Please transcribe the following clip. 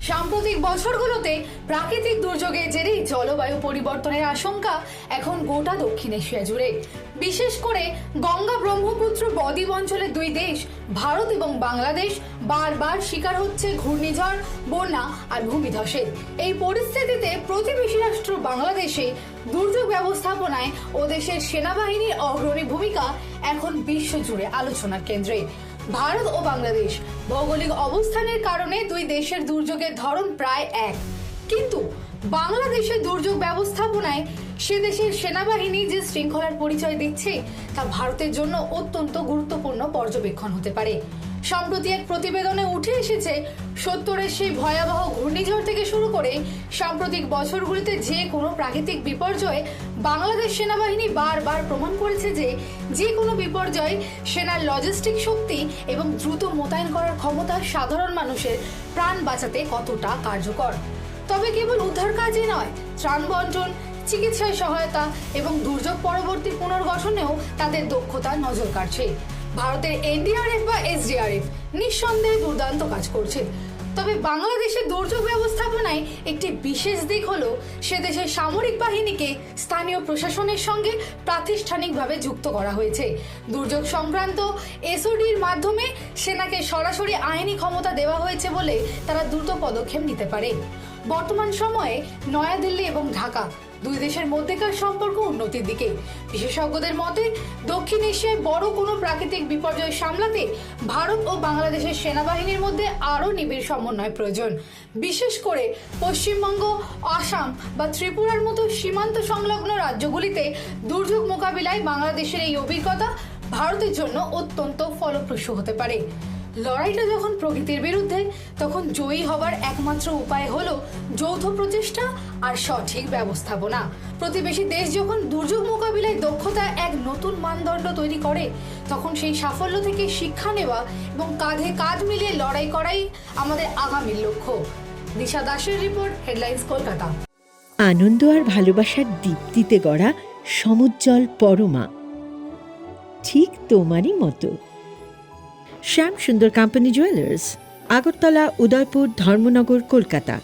সাম্প্রতিক বছরগুলোতে প্রাকৃতিক দুর্যোগের জেরে জলবায়ু পরিবর্তনের আশঙ্কা এখন গোটা দক্ষিণ এশিয়া জুড়ে। বিশেষ করে গঙ্গা ব্রহ্মপুত্র বদ্বীপ অঞ্চলের দুই দেশ ভারত এবং বাংলাদেশ বারবার শিকার হচ্ছে ঘূর্ণিঝড়, বন্যা আর ভূমিধসের। এই পরিস্থিতিতে প্রতিবেশী রাষ্ট্র বাংলাদেশে দুর্যোগ ব্যবস্থাপনায় ও দেশের সেনাবাহিনীর অগ্রণী ভূমিকা এখন বিশ্বজুড়ে আলোচনার কেন্দ্রে। ভারত ও বাংলাদেশ ভৌগোলিক অবস্থানের কারণে দুই দেশের দুর্যোগের ধরন প্রায় এক, কিন্তু বাংলাদেশের দুর্যোগ ব্যবস্থাপনায় সে দেশের সেনাবাহিনী যে শৃঙ্খলার পরিচয় দিচ্ছে তা ভারতের জন্য অত্যন্ত গুরুত্বপূর্ণ পর্যবেক্ষণ হতে পারে। সম্প্রতি এক প্রতিবেদনে উঠে এসেছে 70-এর সেই ভয়াবহ ঘূর্ণিঝড় থেকে শুরু করে সাম্প্রতিক বছরগুলিতে যে কোনো প্রাকৃতিক বিপর্যয়ে বাংলাদেশ সেনাবাহিনী বারবার প্রমাণ করেছে যে কোনো বিপর্যয়ে সেনার লজিস্টিক শক্তি এবং দ্রুত মোতায়েন করার ক্ষমতা সাধারণ মানুষের প্রাণ বাঁচাতে কতটা কার্যকর। তবে কেবল উদ্ধার কাজে নয়, ত্রাণ বন্টন, চিকিৎসায় সহায়তা এবং দুর্যোগ পরবর্তী পুনর্গঠনেও তাদের দক্ষতা নজর কাড়ছে। ভারতের এনডিআরএফ বা এসডিআরএফ নিঃসন্দেহে দুর্দান্ত কাজ করছে। তবে বাংলাদেশের দুর্যোগ ব্যবস্থাপনায় একটি বিশেষ দিক হলো সে দেশের সামরিক বাহিনীকে স্থানীয় প্রশাসনের সঙ্গে প্রাতিষ্ঠানিকভাবে যুক্ত করা হয়েছে। দুর্যোগ সংক্রান্ত এসওডির মাধ্যমে সেনাকে সরাসরি আইনি ক্ষমতা দেওয়া হয়েছে বলে তারা দ্রুত পদক্ষেপ নিতে পারে। বর্তমান সময়ে নয়াদিল্লি এবং ঢাকা দুই দেশের মধ্যেকার সম্পর্ক উন্নতির দিকে। বিশেষজ্ঞদের মতে দক্ষিণ এশিয়ায় বড় কোনো প্রাকৃতিক বিপর্যয় সামলাতে ভারত ও বাংলাদেশের সেনাবাহিনীর মধ্যে আরও নিবিড় সমন্বয় প্রয়োজন। বিশেষ করে পশ্চিমবঙ্গ, আসাম বা ত্রিপুরার মতো সীমান্ত সংলগ্ন রাজ্যগুলিতে দুর্যোগ মোকাবিলায় বাংলাদেশের এই অভিজ্ঞতা ভারতের জন্য অত্যন্ত ফলপ্রসূ হতে পারে। লড়াইটা যখন প্রকৃতির বিরুদ্ধে, তখন জয়ী হবার একমাত্র উপায় হলো যৌথ প্রচেষ্টা আর সঠিক ব্যবস্থাপনা। প্রতিবেশী দেশ যখন দুর্যোগ মোকাবিলায় দক্ষতা এক নতুন মানদণ্ড তৈরি করে, তখন সেই সাফল্য থেকে শিক্ষা নেওয়া এবং কাঁধে কাঁধ মিলিয়ে লড়াই করাই আমাদের আগামীর লক্ষ্য। দিশা দাসের রিপোর্ট, হেডলাইন্স, কলকাতা। আনন্দ আর ভালোবাসার দীপ্তিতে গড়া সমুজ্জ্বল পরমা, ঠিক তোমারই মতো। শ্যাম সুন্দর কোম্পানি জুয়েলার্স, আগরতলা, উদয়পুর, ধর্মনগর, কলকাতা।